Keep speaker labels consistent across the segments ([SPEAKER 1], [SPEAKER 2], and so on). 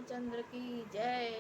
[SPEAKER 1] रामचंद्र की जय।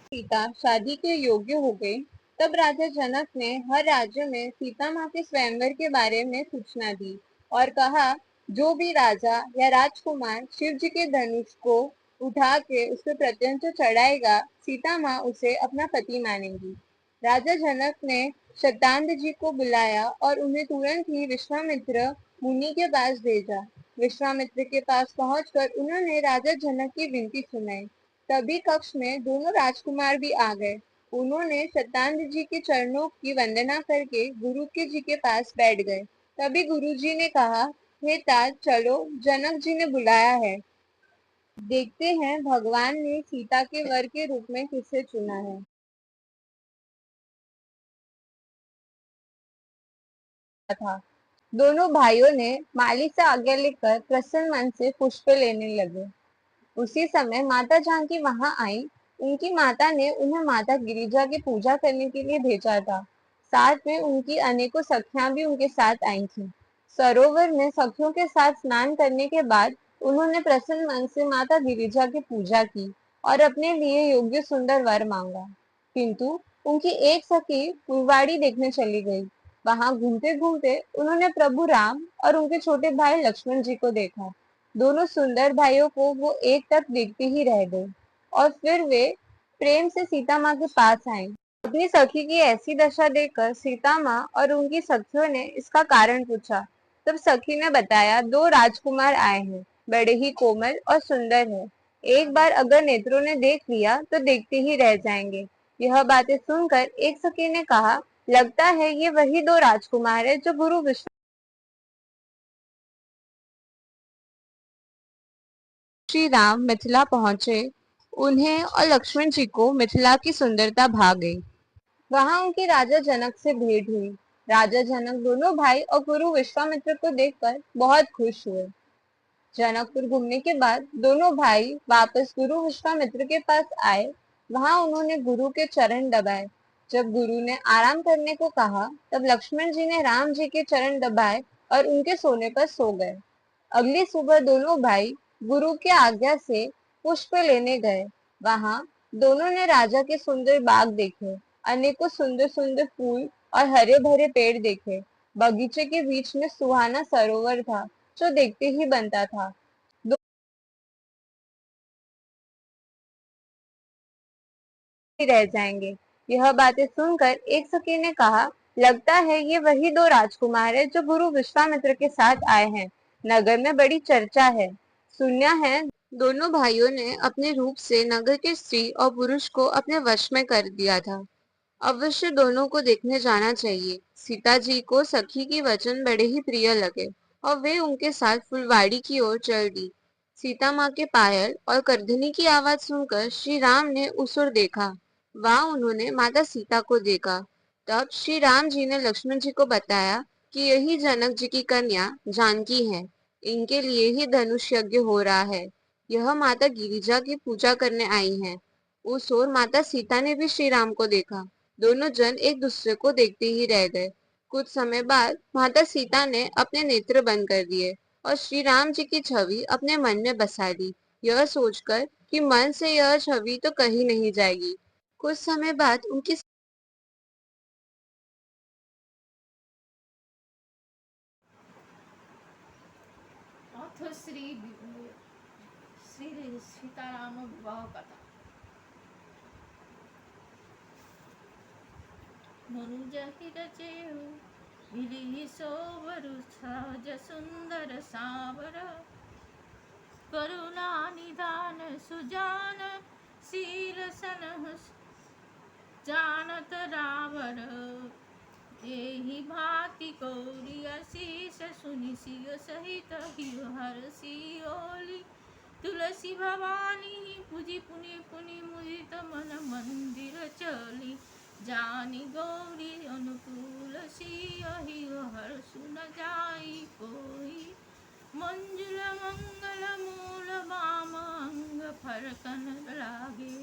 [SPEAKER 2] सीता शादी के योग्य हो गई, तब राजा जनक ने हर राज्य में सीता माँ के स्वयंवर के बारे में सूचना दी और कहा, जो भी राजा या राजकुमार शिव जी के धनुष को उठा के उस पर प्रत्यंचा चढ़ाएगा, सीता माँ उसे अपना पति मानेंगी। राजा जनक ने शतानंद जी को बुलाया और उन्हें तुरंत ही विश्वामित्र मुनि के पास भेजा। विश्वामित्र के पास पहुंचकर उन्होंने राजा जनक की विनती सुनाई। तभी कक्ष में दोनों राजकुमार भी आ गए। उन्होंने शतानंद जी के चरणों की वंदना करके गुरु के जी के पास बैठ गए। तभी गुरु जी ने कहा, हे तात, चलो, जनक जी ने बुलाया है। देखते हैं भगवान ने सीता के वर के रूप में किसे चुना है। था दोनों भाइयों ने माली से आज्ञा लेकर प्रसन्न मन से पुष्प लेने लगे। उसी समय माता जानकी वहां आई। उनकी माता ने उन्हें माता गिरिजा की पूजा करने के लिए भेजा था। साथ में उनकी अनेकों सखियां भी उनके साथ आई थीं। सरोवर में सखियों के साथ स्नान करने के बाद उन्होंने प्रसन्न मन से माता गिरिजा की पूजा की और अपने लिए योग्य सुंदर वर मांगा। किंतु उनकी एक सखी फुलवाड़ी देखने चली गई। वहां घूमते घूमते उन्होंने प्रभु राम और उनके छोटे भाई लक्ष्मण जी को देखा। दोनों सुंदर भाइयों को वो एक टक देखते ही रह गई और फिर वे प्रेम से सीता माँ के पास आई। अपनी सखी की ऐसी दशा देखकर सीता माँ और उनकी सखियों ने इसका कारण पूछा। तब सखी ने बताया, दो राजकुमार आए हैं, बड़े ही कोमल और सुंदर है। एक बार अगर नेत्रों ने देख लिया तो देखते ही रह जाएंगे। यह बातें सुनकर एक सखी ने कहा, लगता है ये वही दो राजकुमार है जो गुरु विष्णु श्री राम मिथिला पहुंचे। उन्हें और लक्ष्मण जी को मिथिला की सुंदरता भा गई। वहां उनकी राजा जनक से भेंट हुई। राजा जनक दोनों भाई और गुरु विश्वामित्र को देखकर बहुत खुश हुए। जनकपुर घूमने के बाद दोनों भाई वापस गुरु विश्वामित्र के पास आए। वहां उन्होंने गुरु के चरण दबाए। जब गुरु ने आराम करने को कहा, तब लक्ष्मण जी ने राम जी के चरण दबाए और उनके सोने पर सो गए। अगली सुबह दोनों भाई गुरु की आज्ञा से पुष्प लेने गए। वहां दोनों ने राजा के सुंदर बाग देखे, अनेकों सुंदर सुंदर फूल और हरे भरे पेड़ देखे। बगीचे के बीच में सुहाना सरोवर था, जो देखते ही बनता था। रह जाएंगे। यह बातें सुनकर एक सखी ने कहा, लगता है ये वही दो राजकुमार है जो गुरु विश्वामित्र के साथ आए हैं। नगर में बड़ी चर्चा है। सुना है दोनों भाइयों ने अपने रूप से नगर के स्त्री और पुरुष को अपने वश में कर दिया था। अवश्य दोनों को देखने जाना चाहिए। सीता जी को सखी की वचन बड़े ही प्रिय लगे और वे उनके साथ फुलवाड़ी की ओर चल दी। सीता माँ के पायल और करधनी की आवाज सुनकर श्री राम ने उस ओर देखा। वहां उन्होंने माता सीता को देखा। तब श्री राम जी ने लक्ष्मण जी को बताया कि यही जनक जी की कन्या जानकी है। इनके लिए ही धनुष यज्ञ हो रहा है। यह माता गिरिजा की पूजा करने आई है। उस ओर माता सीता ने भी श्री राम को देखा। दोनों जन एक दूसरे को देखते ही रह गए। कुछ समय बाद माता सीता ने अपने नेत्र बंद कर दिए और श्री राम जी की छवि अपने मन में बसा ली, यह सोचकर कि मन से यह छवि तो कहीं नहीं जाएगी। कुछ समय बाद उनकी
[SPEAKER 1] अथ श्री सीताराम विवाह कथा। मनुज ही रचेहु मिली सोवरु सहज सुंदर सावर, करुणा निधान सुजान शील सनह जानत रावर। एहि भांति कौरी अशीष सुनि सिय सहित हिय हरषि ओली। तुलसी भवानी पूजी पुनि पुनि मुदित मन मंदिर चली। जानी गौरी अनुकूल सिय हिय हर्षु न जाई कोई। मंजुल मंगल मूल वाम अंग फरकन लागे।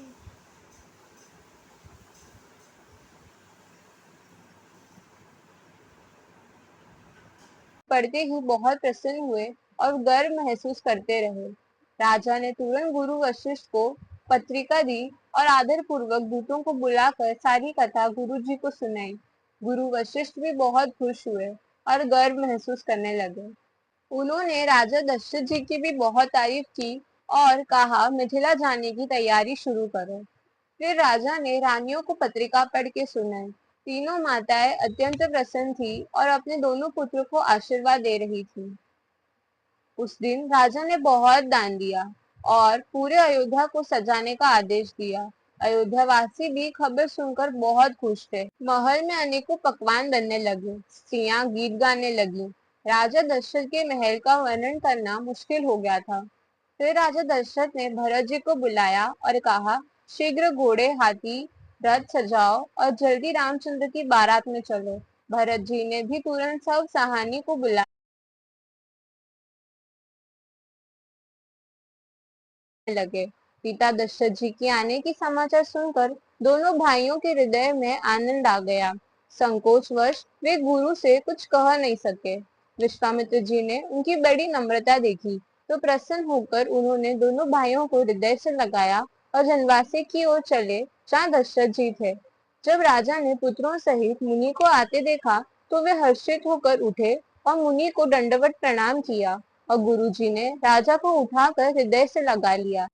[SPEAKER 2] पढ़ते ही बहुत प्रसन्न हुए और गर्व महसूस करते रहे। राजा ने तुरंत गुरु वशिष्ठ को पत्रिका दी और आदर पूर्वक दूतों को बुलाकर सारी कथा गुरु जी को सुनाई। गुरु वशिष्ठ भी बहुत खुश हुए और गर्व महसूस करने लगे। उन्होंने राजा दशरथ जी की भी बहुत तारीफ की और कहा मिथिला जाने की तैयारी शुरू करो। फिर राजा ने रानियों को पत्रिका पढ़ के सुनाई। तीनों माताएं अत्यंत प्रसन्न थी और अपने दोनों पुत्रों को आशीर्वाद दे रही थी। उस दिन राजा ने बहुत दान दिया और पूरे अयोध्या को सजाने का आदेश दिया। अयोध्या वासी भी खबर सुनकर बहुत खुश थे। महल में अनेकों पकवान बनने लगे, स्त्रियां गीत गाने लगी। राजा दशरथ के महल का वर्णन करना मुश्किल हो गया था। फिर राजा दशरथ ने भरत जी को बुलाया और कहा, शीघ्र घोड़े, हाथी, रथ सजाओ और जल्दी रामचंद्र की बारात में चलो। भरत जी ने भी तुरंत सब सहानी को बुलाया लगे। पिता दशरथ जी के आने की समाचार सुनकर दोनों भाइयों के हृदय में आनंद आ गया। संकोचवश वे गुरु से कुछ कह नहीं सके। विश्वामित्र जी ने उनकी बड़ी नम्रता देखी तो प्रसन्न होकर उन्होंने दोनों भाइयों को हृदय से लगाया और जनवासी की ओर चले जहाँ दशरथ जी थे। जब राजा ने पुत्रों सहित मुनि को आते देखा तो वे हर्षित होकर उठे और मुनि को दंडवत प्रणाम किया और गुरुजी ने राजा को उठाकर हृदय से लगा लिया।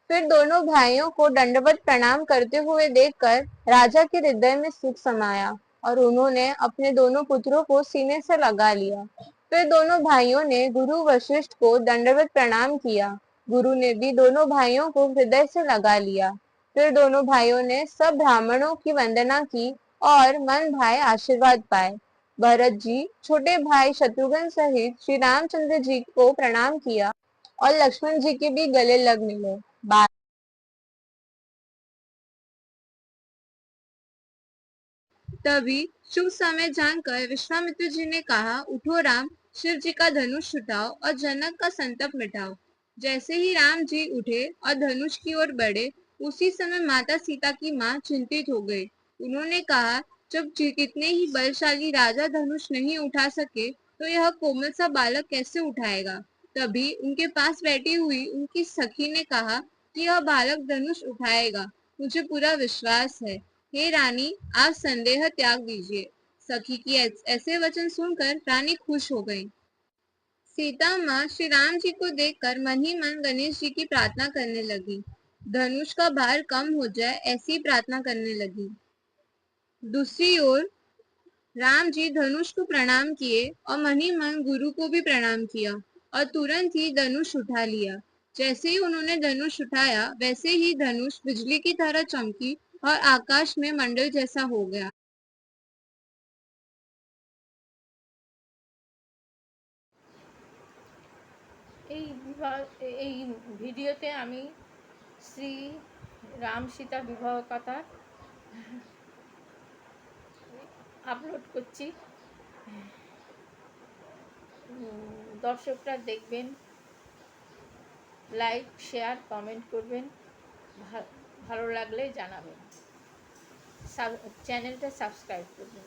[SPEAKER 2] फिर दोनों भाइयों को दंडवत प्रणाम करते हुए देखकर राजा के हृदय में सुख समाया और उन्होंने अपने दोनों पुत्रों को सीने से लगा लिया। फिर दोनों भाइयों ने गुरु वशिष्ठ को दंडवत प्रणाम किया। गुरु ने भी दोनों भाइयों को हृदय से लगा लिया। फिर दोनों भाइयों ने सब ब्राह्मणों की वंदना की और मन भाए आशीर्वाद पाए। भरत जी छोटे भाई शत्रुघ्न सहित श्री रामचंद्र जी को प्रणाम किया और लक्ष्मण जी के भी गले लग मिले। तभी शुभ समय जानकर विश्वामित्र जी ने कहा, उठो राम, शिव जी का धनुष उठाओ और जनक का संताप मिटाओ। जैसे ही राम जी उठे और धनुष की ओर बढ़े, उसी समय माता सीता की मां चिंतित हो गई। उन्होंने कहा, जब कितने ही बलशाली राजा धनुष नहीं उठा सके तो यह कोमल सा बालक कैसे उठाएगा। तभी उनके पास बैठी हुई उनकी सखी ने कहा कि यह बालक धनुष उठाएगा, मुझे पूरा विश्वास है। हे रानी, आप संदेह त्याग दीजिए। सखी की ऐसे वचन सुनकर रानी खुश हो गई। सीता माँ श्री राम जी को देखकर मन ही मन गणेश जी की प्रार्थना करने लगी। धनुष का भार कम हो जाए ऐसी प्रार्थना करने लगी। दूसरी ओर राम जी धनुष को प्रणाम किए और मन ही मन गुरु को भी प्रणाम किया और तुरंत ही धनुष उठा लिया। जैसे ही उन्होंने धनुष उठाया वैसे ही धनुष बिजली की तरह चमकी और आकाश में मंडल जैसा हो गया।
[SPEAKER 1] এই ভিডিওতে আমি শ্রী রাম সীতা বিবাহ কথা আপলোড করছি। দর্শকরা দেখবেন, লাইক শেয়ার কমেন্ট করবেন, ভালো লাগলে জানাবেন, চ্যানেলটা সাবস্ক্রাইব করবেন।